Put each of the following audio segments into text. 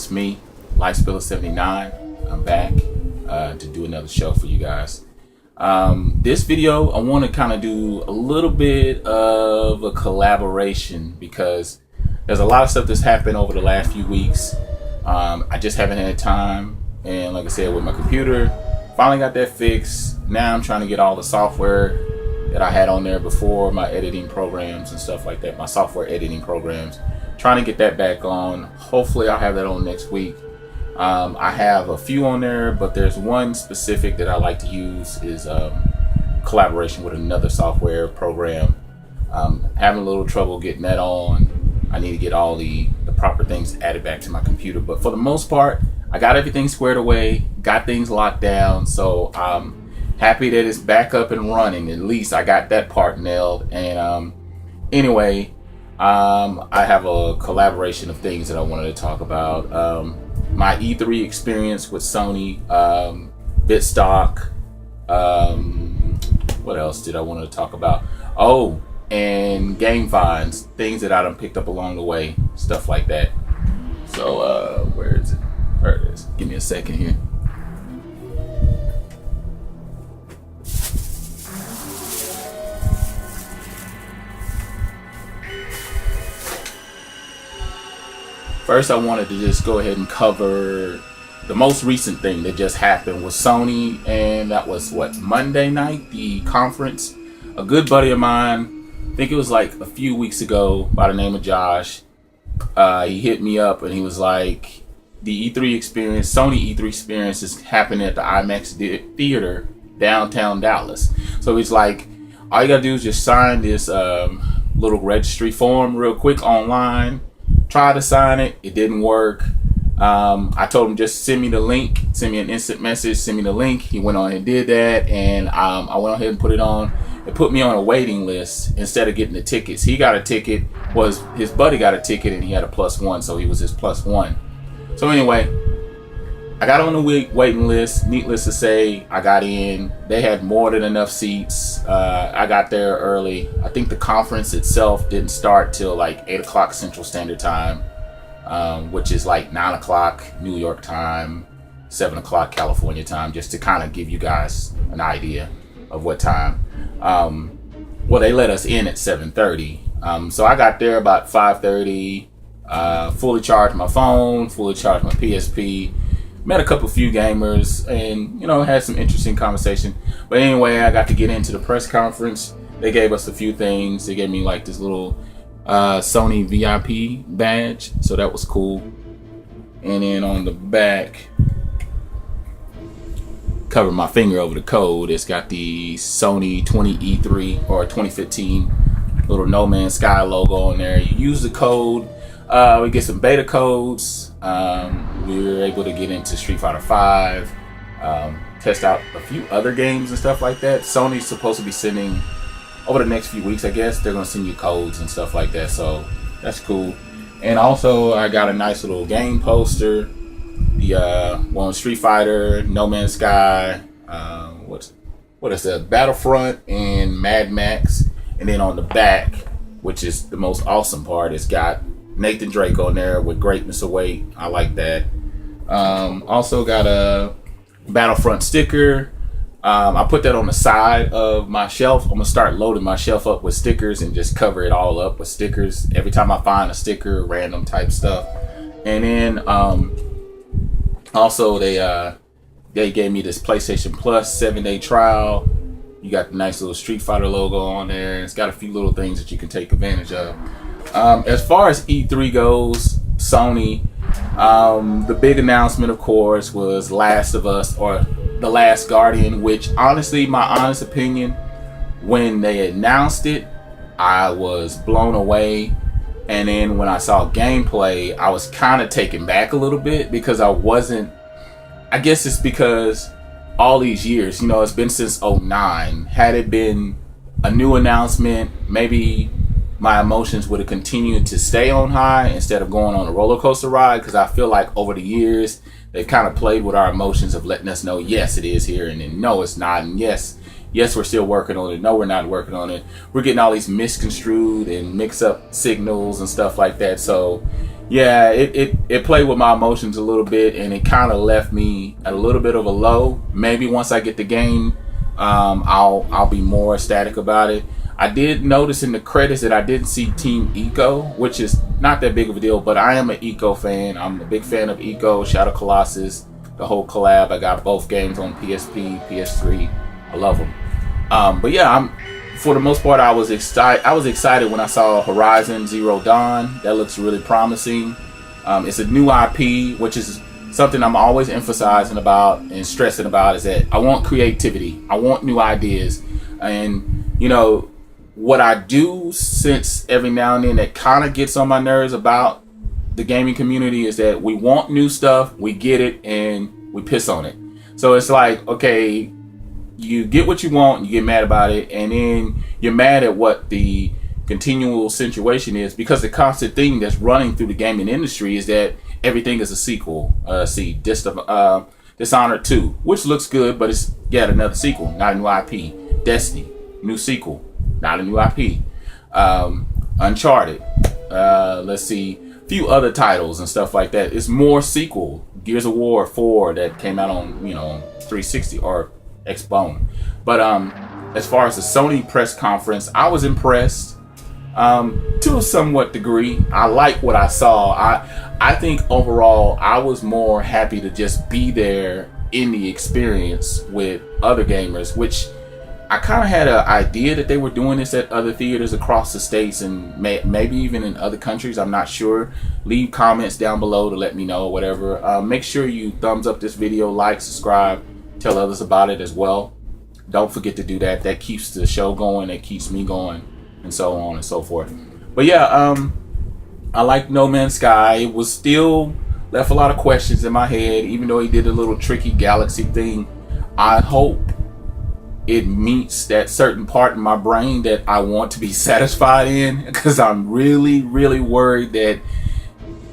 It's me, Lifespiller79. I'm back to do another show for you guys. This video, I want to kind of do a little bit of a collaboration because there's a lot of stuff that's happened over the last few weeks. I just haven't had time, and like I said, with my computer, finally got that fixed. Now I'm trying to get all the software that I had on there before, my editing programs and stuff like that, my software editing programs, trying to get that back on. Hopefully I'll have that on next week. I have a few on there, but there's one specific that I like to use is collaboration with another software program. Having a little trouble getting that on. I need to get all the proper things added back to my computer, but for the most part, I got everything squared away, got things locked down, so I'm happy that it's back up and running. At least I got that part nailed. And anyway, I have a collaboration of things that I wanted to talk about. My E3 experience with Sony, Bitstock, what else did I want to talk about? Oh, and game finds, things that I done picked up along the way, stuff like that. So where is it? There it is. Give me a second here. First, I wanted to just go ahead and cover the most recent thing that just happened with Sony, and that was what, Monday night, the conference. A good buddy of mine, I think it was like a few weeks ago, by the name of Josh, he hit me up and he was like, the E3 experience, Sony E3 experience is happening at the IMAX Theater, downtown Dallas. So he's like, all you gotta do is just sign this little registry form real quick online. Try to sign it. It didn't work. I told him just send me the link, send me an instant message, send me the link. He went on and did that, and I went ahead and put it on. It put me on a waiting list instead of getting the tickets. He got a ticket, his buddy got a ticket, and he had a +1, so he was his +1. So anyway, I got on the waiting list. Needless to say, I got in. They had more than enough seats. I got there early. I think the conference itself didn't start till like 8 o'clock Central Standard Time, which is like 9 o'clock New York time, 7 o'clock California time, just to kind of give you guys an idea of what time. Well, they let us in at 7:30. So I got there about 5:30, fully charged my phone, fully charged my PSP, met a few gamers, and, had some interesting conversation. But anyway, I got to get into the press conference. They gave us a few things. They gave me like this little Sony VIP badge, so that was cool. And then on the back, cover my finger over the code, it's got the Sony 20E3 or 2015 little No Man's Sky logo on there. You use the code, we get some beta codes. We were able to get into Street Fighter 5, test out a few other games and stuff like that. Sony's supposed to be sending, over the next few weeks, I guess, they're going to send you codes and stuff like that, so that's cool. And also, I got a nice little game poster. The one with Street Fighter, No Man's Sky, what is that? Battlefront and Mad Max. And then on the back, which is the most awesome part, it's got Nathan Drake on there with Greatness Await. I like that. Also got a Battlefront sticker. I put that on the side of my shelf. I'm gonna start loading my shelf up with stickers and just cover it all up with stickers every time I find a sticker, random type stuff. And then also they gave me this PlayStation Plus 7-day trial. You got the nice little Street Fighter logo on there. It's got a few little things that you can take advantage of. As far as E3 goes, Sony, the big announcement, of course, was Last of Us, or The Last Guardian, which honestly, my honest opinion, when they announced it, I was blown away. And then when I saw gameplay, I was kind of taken back a little bit because I guess it's because all these years, it's been since 2009. Had it been a new announcement, maybe my emotions would have continued to stay on high instead of going on a roller coaster ride, because I feel like over the years, they've kind of played with our emotions of letting us know, yes, it is here, and then no, it's not, and yes, we're still working on it, no, we're not working on it. We're getting all these misconstrued and mix up signals and stuff like that. So, Yeah, it played with my emotions a little bit, and it kind of left me at a little bit of a low. Maybe once I get the game, I'll be more ecstatic about it. I did notice in the credits that I didn't see Team Eco, which is not that big of a deal, but I am an Eco fan. I'm a big fan of Eco, Shadow Colossus, the whole collab. I got both games on PSP, PS3. I love them. But yeah, for the most part, I was excited when I saw Horizon Zero Dawn. That looks really promising. It's a new IP, which is something I'm always emphasizing about and stressing about, is that I want creativity. I want new ideas. And, you know, what I do, since every now and then that kind of gets on my nerves about the gaming community, is that we want new stuff, we get it, and we piss on it. So it's like, okay, you get what you want, you get mad about it, and then you're mad at what the continual situation is, because the constant thing that's running through the gaming industry is that everything is a sequel. Dishonored 2, which looks good, but it's yet another sequel, not a new IP. Destiny, new sequel, not a new IP. Uncharted, let's see, a few other titles and stuff like that. It's more sequel. Gears of War 4 that came out on 360 or Xbone. But as far as the Sony press conference, I was impressed to a somewhat degree. I like what I saw. I think overall I was more happy to just be there in the experience with other gamers, which I kind of had an idea that they were doing this at other theaters across the states and maybe even in other countries. I'm not sure. Leave comments down below to let me know, whatever. Make sure you thumbs up this video, like, subscribe, tell others about it as well. Don't forget to do that. That keeps the show going. That keeps me going, and so on and so forth. But yeah, I like No Man's Sky. It was still left a lot of questions in my head, even though he did a little tricky galaxy thing. I hope it meets that certain part in my brain that I want to be satisfied in, because I'm really, really worried that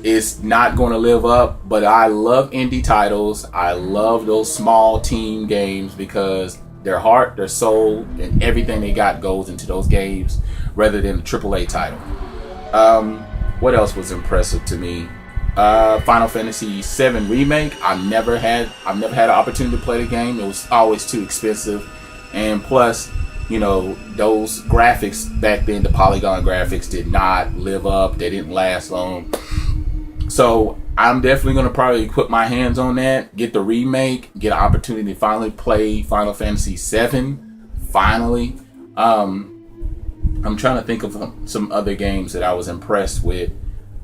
it's not going to live up. But I love indie titles. I love those small team games, because their heart, their soul, and everything they got goes into those games rather than a AAA title. What else was impressive to me? Final Fantasy VII Remake. I've never had an opportunity to play the game. It was always too expensive, and plus, those graphics back then, the polygon graphics, did not live up. They didn't last long. So I'm definitely going to probably put my hands on that, get the remake, get an opportunity to finally play Final Fantasy VII. Finally. I'm trying to think of some other games that I was impressed with.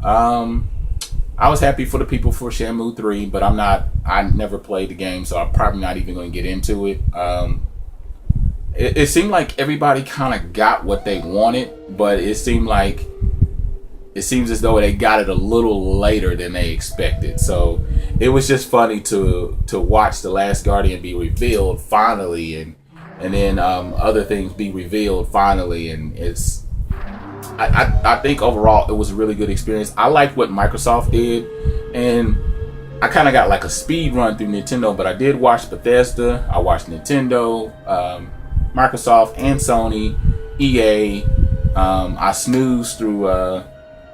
I was happy for the people for Shenmue 3, but I never played the game, so I'm probably not even going to get into it. It seemed like everybody kind of got what they wanted, but it seems as though they got it a little later than they expected. So it was just funny to watch The Last Guardian be revealed finally, and then other things be revealed finally, and I think overall it was a really good experience. I liked what Microsoft did, and I kind of got like a speed run through Nintendo, but I did watch Bethesda, I watched Nintendo, Microsoft and Sony, EA. I snoozed through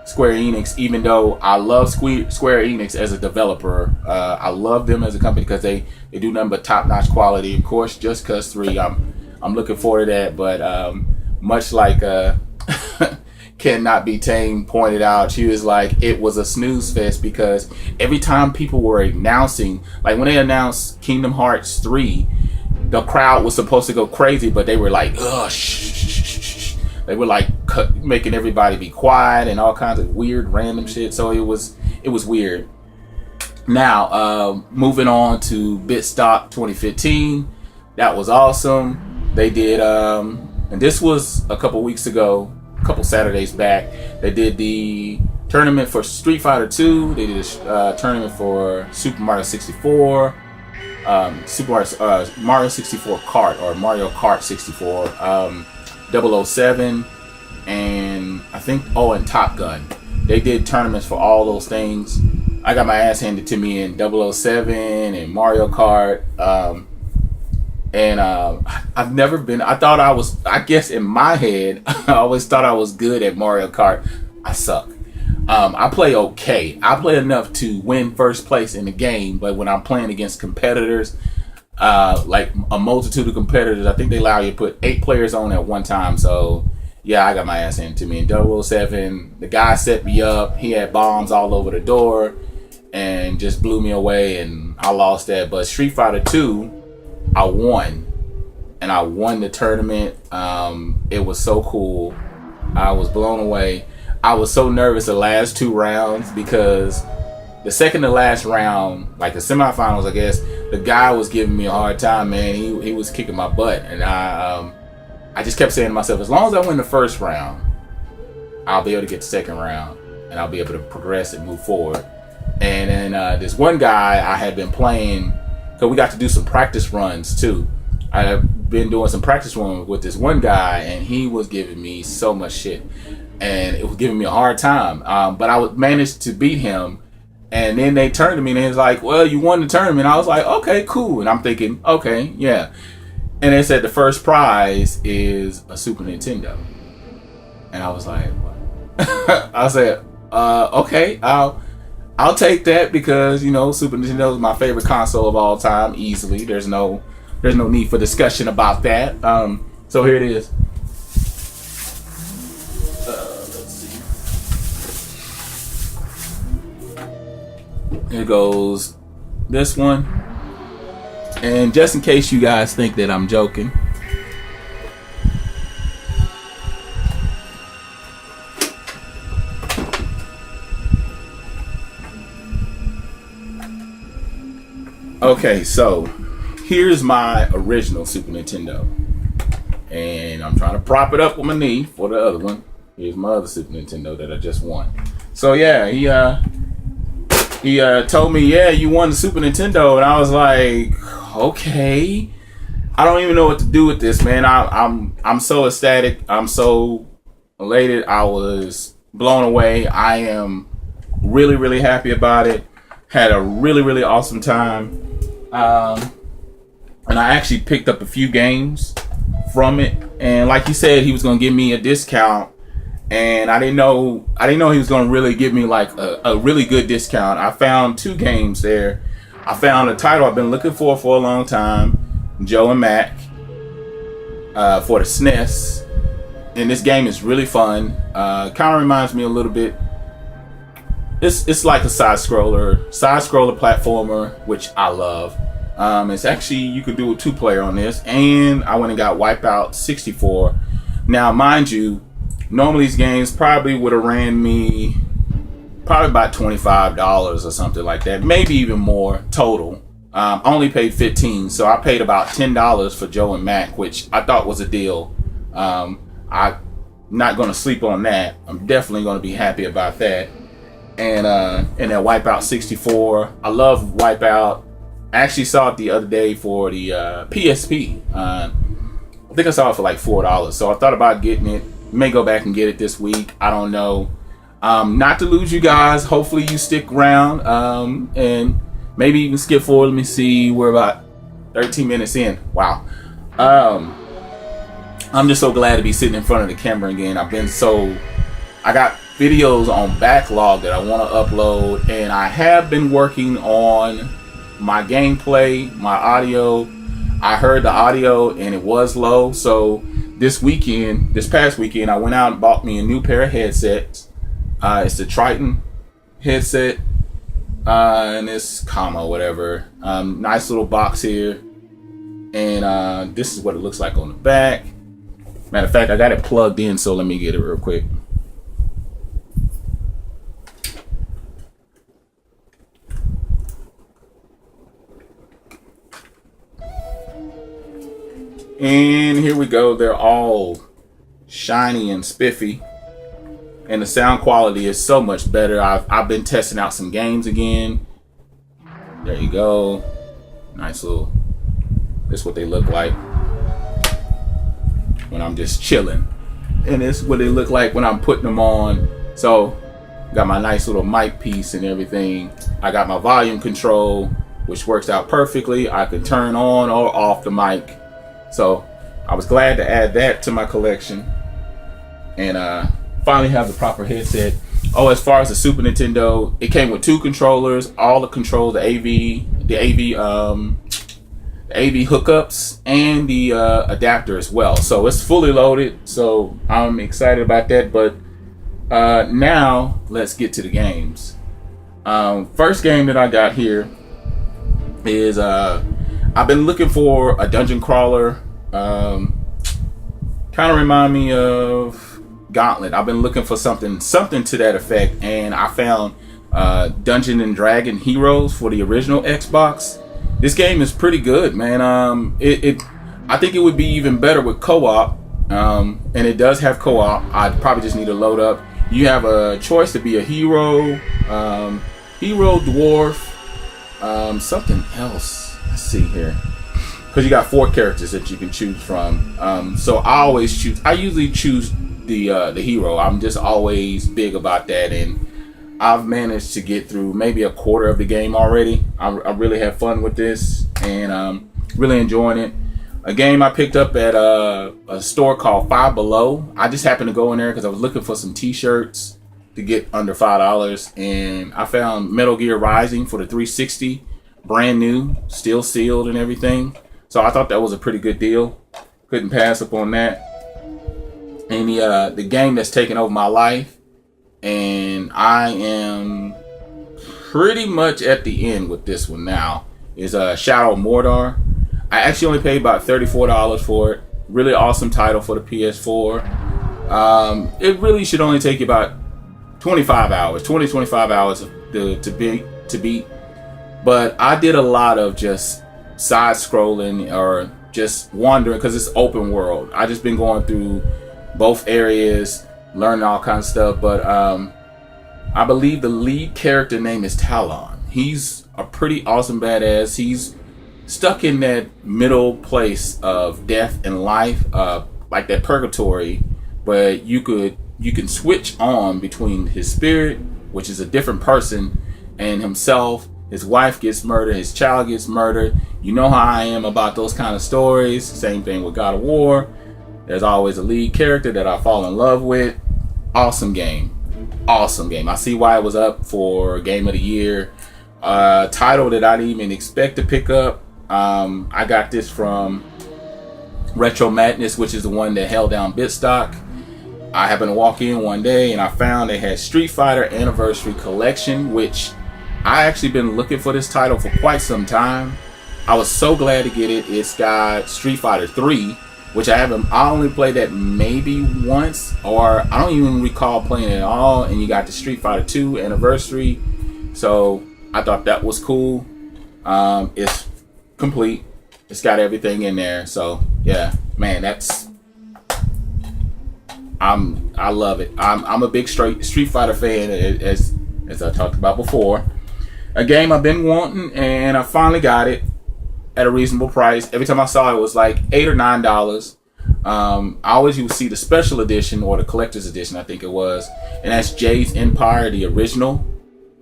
Square Enix, even though I love Square Enix as a developer. I love them as a company because they do nothing but top-notch quality. Of course, Just Cause 3, I'm looking forward to that, but much like Cannot Be Tamed pointed out, she was like, it was a snooze fest, because every time people were announcing, like when they announced Kingdom Hearts 3, the crowd was supposed to go crazy, but they were like, ugh, shh. They were like making everybody be quiet and all kinds of weird random shit. So it was weird. Now, moving on to Bitstock 2015. That was awesome. They did, and this was a couple weeks ago, a couple Saturdays back. They did the tournament for Street Fighter 2. They did a tournament for Super Mario 64. Mario 64 Kart, or Mario Kart 64, 007, and I think, and Top Gun. They did tournaments for all those things. I got my ass handed to me in 007 and Mario Kart, and I've never been, I guess in my head, I always thought I was good at Mario Kart. I suck. I play okay. I play enough to win first place in the game, but when I'm playing against competitors, like a multitude of competitors, I think they allow you to put 8 players on at one time. So yeah, I got my ass handed to me in 007. The guy set me up. He had bombs all over the door and just blew me away, and I lost that. But Street Fighter 2, I won. And I won the tournament. It was so cool. I was blown away. I was so nervous the last 2 rounds because the second to last round, like the semifinals, I guess, the guy was giving me a hard time, man. He was kicking my butt. And I just kept saying to myself, as long as I win the first round, I'll be able to get the second round. And I'll be able to progress and move forward. And then this one guy I had been playing, because we got to do some practice runs too. I have been doing some practice runs with this one guy, and he was giving me so much shit. And it was giving me a hard time. But I managed to beat him. And then they turned to me and they was like, well, you won the tournament. I was like, okay, cool. And I'm thinking, okay, yeah. And they said the first prize is a Super Nintendo. And I was like, what? I said, okay, I'll take that because, you know, Super Nintendo is my favorite console of all time, easily. There's no need for discussion about that. So here it is. Let's see. Here goes this one. And just in case you guys think that I'm joking, okay, so here's my original Super Nintendo. And I'm trying to prop it up with my knee for the other one. Here's my other Super Nintendo that I just won. So yeah, he told me, yeah, you won the Super Nintendo. And I was like, okay. I don't even know what to do with this, man. I'm so ecstatic. I'm so elated. I was blown away. I am really, really happy about it. Had a really, really awesome time. And I actually picked up a few games from it. And like he said, he was going to give me a discount. And I didn't know he was going to really give me like a really good discount. I found 2 games there. I found a title I've been looking for a long time, Joe and Mac, for the SNES. And this game is really fun. Kind of reminds me a little bit. It's like a side scroller platformer, which I love. It's actually, you could do a 2-player on this, and I went and got Wipeout 64. Now, mind you, normally these games probably would have ran me probably about $25 or something like that, maybe even more total. I only paid $15, so I paid about $10 for Joe and Mac, which I thought was a deal. I'm not going to sleep on that. I'm definitely going to be happy about that. And that Wipeout 64, I love Wipeout. I actually saw it the other day for the PSP. I think I saw it for like $4, so I thought about getting it. May go back and get it this week. I don't know. Not to lose you guys. Hopefully you stick around and maybe even skip forward. Let me see. We're about 13 minutes in. Wow. I'm just so glad to be sitting in front of the camera again. I got videos on backlog that I want to upload, and I have been working on my gameplay, my audio. I heard the audio and it was low, so this past weekend, I went out and bought me a new pair of headsets. It's the Triton headset, and it's comma whatever. Nice little box here, and this is what it looks like on the back. Matter of fact, I got it plugged in, so let me get it real quick. And here we go. They're all shiny and spiffy. And the sound quality is so much better. I've been testing out some games again. There you go. Nice little... This is what they look like when I'm just chilling. And this is what they look like when I'm putting them on. So, got my nice little mic piece and everything. I got my volume control, which works out perfectly. I can turn on or off the mic. So I was glad to add that to my collection, and finally have the proper headset. Oh, as far as the Super Nintendo, it came with 2 controllers, all the controls, the AV hookups, and the adapter as well. So it's fully loaded. So I'm excited about that. But now let's get to the games. First game that I got here is I've been looking for a dungeon crawler. Kind of remind me of Gauntlet. I've been looking for something to that effect, and I found Dungeon and Dragon Heroes for the original Xbox. This game is pretty good, man. I think it would be even better with co-op, and it does have co-op. I'd probably just need to load up. You have a choice to be a hero, dwarf, something else. Let's see here. Because you got 4 characters that you can choose from. So I usually choose the hero. I'm just always big about that, and I've managed to get through maybe a quarter of the game already. I really have fun with this, and really enjoying it. A game I picked up at a store called Five Below. I just happened to go in there because I was looking for some t-shirts to get under $5, and I found Metal Gear Rising for the 360, brand new, still sealed and everything. So I thought that was a pretty good deal. Couldn't pass up on that. And the game that's taken over my life, and I am pretty much at the end with this one now, is Shadow of Mordor. I actually only paid about $34 for it. Really awesome title for the PS4. It really should only take you about 25 hours to beat. But I did a lot of just side scrolling or just wandering because it's open world. I just been going through both areas, learning all kinds of stuff. But I believe the lead character name is Talon. He's a pretty awesome badass. He's stuck in that middle place of death and life, like that purgatory, but you can switch on between his spirit, which is a different person, and himself. His wife gets murdered, his child gets murdered. You know how I am about those kind of stories. Same thing with God of War. There's always a lead character that I fall in love with. Awesome game. Awesome game. I see why it was up for Game of the Year. Title that I didn't even expect to pick up. I got this from Retro Madness, which is the one that held down Bitstock. I happened to walk in one day and I found they had Street Fighter Anniversary Collection, which I actually been looking for this title for quite some time. I was so glad to get it. It's got Street Fighter 3, which I only played that maybe once, or I don't even recall playing it at all. And you got the Street Fighter 2 Anniversary. So I thought that was cool. It's complete. It's got everything in there. So yeah, man, I love it. I'm a big Street Fighter fan, as I talked about before. A game I've been wanting, and I finally got it at a reasonable price. Every time I saw it was like $8 or $9. I always used to see the special edition or the collector's edition, I think it was, and that's Jade's Empire, the original.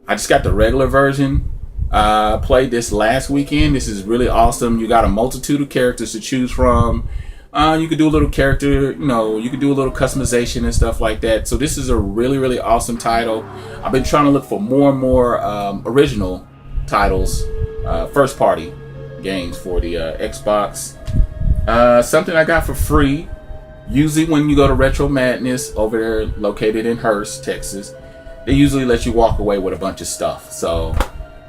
I just got the regular version. Played this last weekend. This is really awesome. You got a multitude of characters to choose from. You could do a little character, you could do a little customization and stuff like that. So this is a really, really awesome title. I've been trying to look for more and more original titles, first party games for the Xbox. Something I got for free. Usually when you go to Retro Madness over there, located in Hurst, Texas, they usually let you walk away with a bunch of stuff. So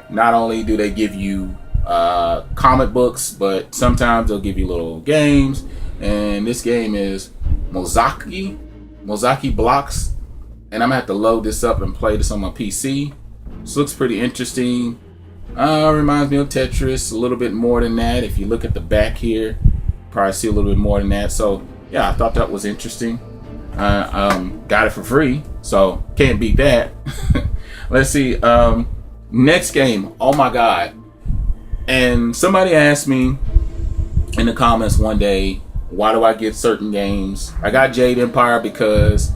not only do they give you comic books, but sometimes they'll give you little games. And this game is Mozaki Blocks, and I'm gonna have to load this up and play this on my PC. This looks pretty interesting. Reminds me of Tetris a little bit more than that. If you look at the back here, probably see a little bit more than that. So yeah, I thought that was interesting. Got it for free, so can't beat that. Let's see. Next game. Oh my god. And somebody asked me in the comments one day, why do I get certain games? I got Jade Empire because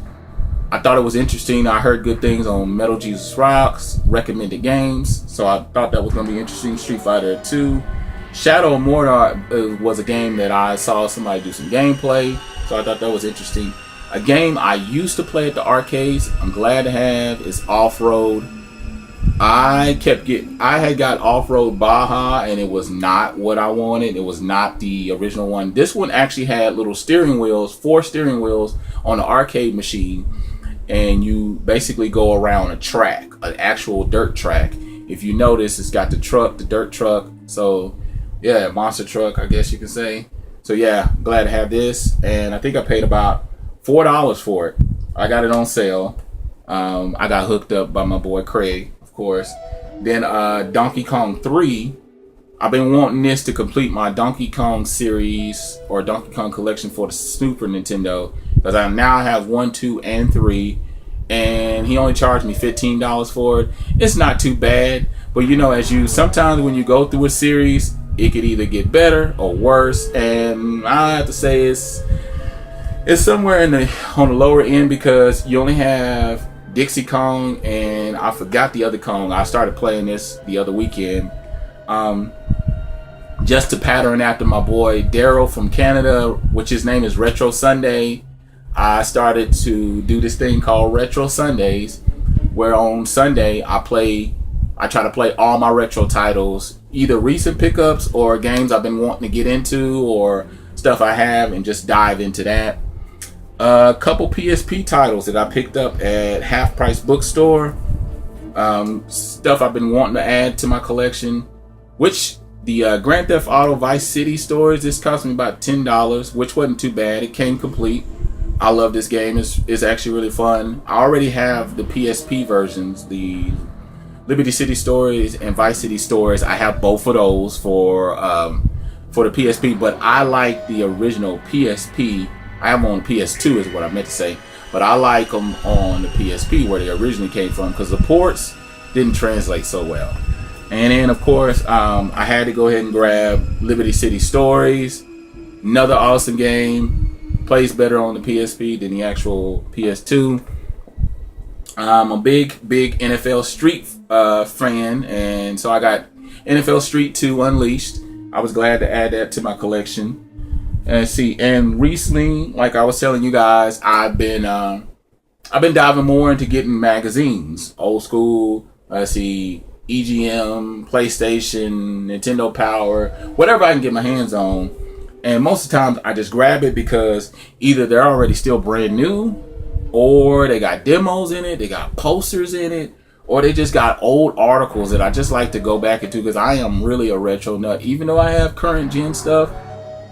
I thought it was interesting. I heard good things on Metal Jesus Rocks recommended games, so I thought that was going to be interesting. Street Fighter 2. Shadow of Mordor was a game that I saw somebody do some gameplay, so I thought that was interesting. A game I used to play at the arcades, I'm glad to have, is Off-Road. I had got Off-Road Baja, and it was not what I wanted. It was not the original one. This one actually had little steering wheels, 4 steering wheels on the arcade machine, and you basically go around a track, an actual dirt track. If you notice, it's got the dirt truck. So yeah, monster truck, I guess you can say. So yeah, glad to have this, and I think I paid about $4 for it. I got it on sale. I got hooked up by my boy Craig, of course. Then Donkey Kong 3. I've been wanting this to complete my Donkey Kong series or Donkey Kong collection for the Super Nintendo, because I now have 1, 2, and 3, and he only charged me $15 for it. It's not too bad, but you know, sometimes when you go through a series, it could either get better or worse, and I have to say it's somewhere on the lower end, because you only have Dixie Kong, and I forgot the other Kong. I started playing this the other weekend, just to pattern after my boy Daryl from Canada, which his name is Retro Sunday. I started to do this thing called Retro Sundays, where on Sunday I try to play all my retro titles, either recent pickups or games I've been wanting to get into or stuff I have, and just dive into that. A couple PSP titles that I picked up at Half Price Bookstore. Stuff I've been wanting to add to my collection, which the Grand Theft Auto Vice City stores, this cost me about $10, which wasn't too bad. It came complete. I love this game. It's actually really fun. I already have the PSP versions, the Liberty City Stories and Vice City Stories. I have both of those for the PSP, but I like the original PSP. I have them on PS2 is what I meant to say, but I like them on the PSP where they originally came from, because the ports didn't translate so well. And then of course, I had to go ahead and grab Liberty City Stories. Another awesome game. Plays better on the PSP than the actual PS2. I'm a big NFL Street fan, and so I got NFL Street 2 Unleashed. I was glad to add that to my collection. And recently, like I was telling you guys, I've been diving more into getting magazines, old school. EGM, PlayStation, Nintendo Power, whatever I can get my hands on. And most of the time, I just grab it because either they're already still brand new, or they got demos in it, they got posters in it, or they just got old articles that I just like to go back into, because I am really a retro nut. Even though I have current gen stuff,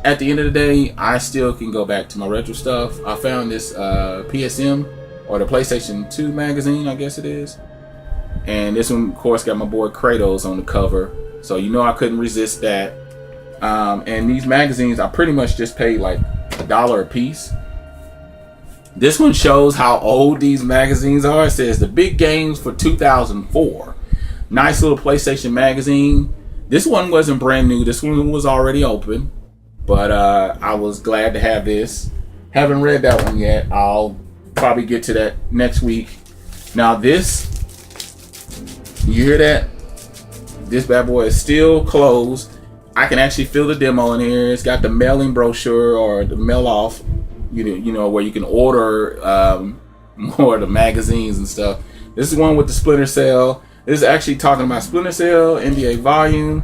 at the end of the day, I still can go back to my retro stuff. I found this PSM, or the PlayStation 2 magazine, I guess it is. And this one, of course, got my boy Kratos on the cover. So you know I couldn't resist that. And these magazines, I pretty much just paid like $1 a piece. This one shows how old these magazines are. It says the big games for 2004. Nice little PlayStation magazine. This one wasn't brand new. This one was already open. But I was glad to have this. Haven't read that one yet. I'll probably get to that next week. Now this, you hear that? This bad boy is still closed. I can actually feel the demo in here. It's got the mailing brochure, or the mail off, you know, where you can order more of the magazines and stuff. This is one with the Splinter Cell. This is actually talking about Splinter Cell, NBA Volume,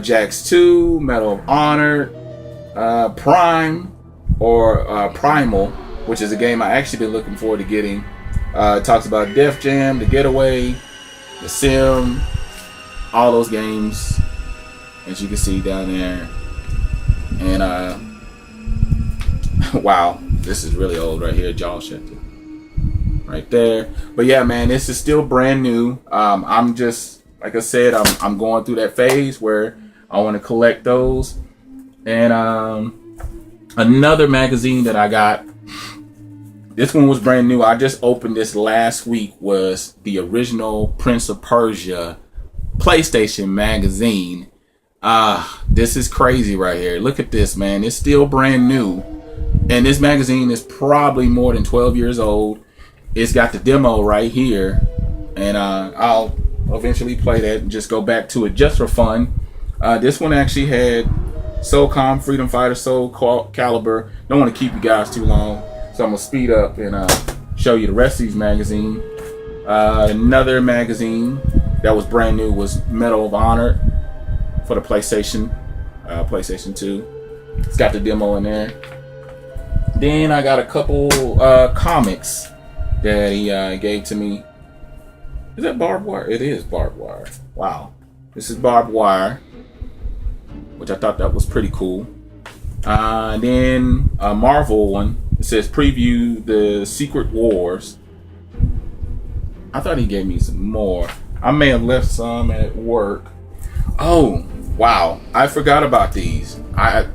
Jax 2, Medal of Honor, Prime, or Primal, which is a game I actually been looking forward to getting. It talks about Def Jam, The Getaway, The Sim, all those games, as you can see down there. And wow, this is really old right here. Jaw Shifter right there. But yeah, man, this is still brand new. I'm just, like I said, I'm going through that phase where I want to collect those. And another magazine that I got, this one was brand new. I just opened this last week, was the original Prince of Persia PlayStation magazine. This is crazy right here. Look at this, man. It's still brand new. And this magazine is probably more than 12 years old. It's got the demo right here. And I'll eventually play that and just go back to it just for fun. This one actually had SOCOM, Freedom Fighter, Soul Calibur. Don't want to keep you guys too long. So I'm gonna speed up and show you the rest of these magazines. Another magazine that was brand new was Medal of Honor for the PlayStation 2. It's got the demo in there. Then I got a couple comics that he gave to me. Is that Barbed Wire? It is Barbed Wire. Wow. This is Barbed Wire, which I thought that was pretty cool. Then a Marvel one. It says preview the Secret Wars. I thought he gave me some more. I may have left some at work. Oh, wow. I forgot about these. Let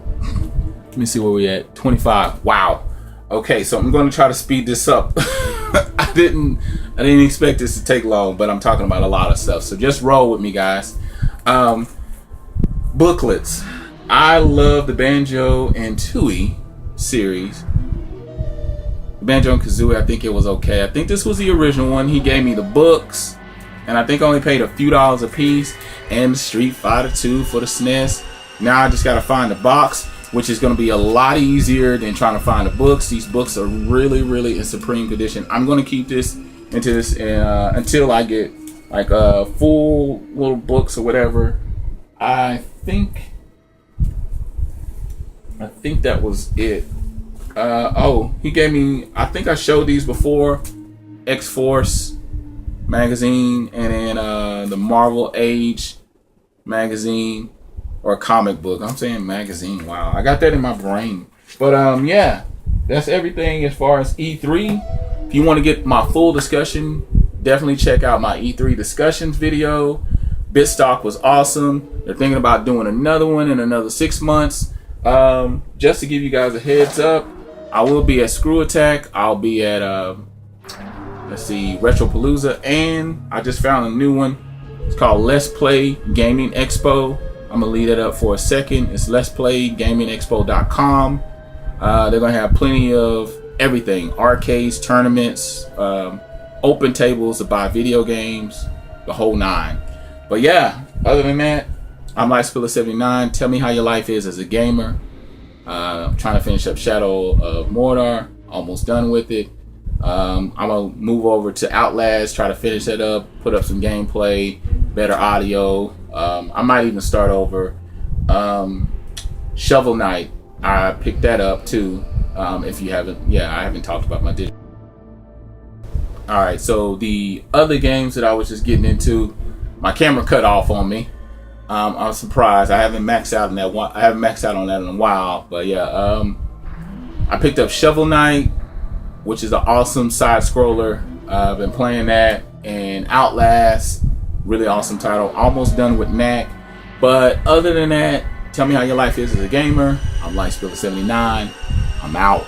me see where we at. 25. Wow. Okay, so I'm going to try to speed this up. I didn't expect this to take long, but I'm talking about a lot of stuff. So just roll with me, guys. Booklets. I love the Banjo and Tooie series. Banjo and Kazooie, I think it was okay. I think this was the original one. He gave me the books, and I think I only paid a few dollars a piece, and Street Fighter 2 for the SNES. Now I just got to find the box, which is going to be a lot easier than trying to find the books. These books are really, really in supreme condition. I'm going to keep this into this until I get like full little books or whatever. I think that was it. He gave me, I think I showed these before, X-Force magazine, and then the Marvel Age magazine, or comic book. I'm saying magazine. Wow, I got that in my brain. But yeah, that's everything as far as E3. If you want to get my full discussion, definitely check out my E3 discussions video. Bitstock was awesome. They're thinking about doing another one in another 6 months. Just to give you guys a heads up, I will be at Screw Attack. I'll be at Retropalooza, and I just found a new one. It's called Let's Play Gaming Expo. I'm gonna leave it up for a second. It's letsplaygamingexpo.com. They're gonna have plenty of everything: arcades, tournaments, open tables to buy video games, the whole nine. But yeah, other than that, I'm LifeSpiller79. Tell me how your life is as a gamer. I'm trying to finish up Shadow of Mordor. Almost done with it. I'm gonna move over to Outlast, try to finish that up, put up some gameplay, better audio. I might even start over Shovel Knight. I picked that up too. If you haven't, I haven't talked about my digital. All right, so the other games that I was just getting into, my camera cut off on me. I'm surprised. I haven't maxed out on that one. I haven't maxed out on that in a while, but yeah. I picked up Shovel Knight, which is an awesome side scroller. I've been playing that, and Outlast, really awesome title. Almost done with Knack, but other than that, tell me how your life is as a gamer. I'm LifeSpiller79. I'm out.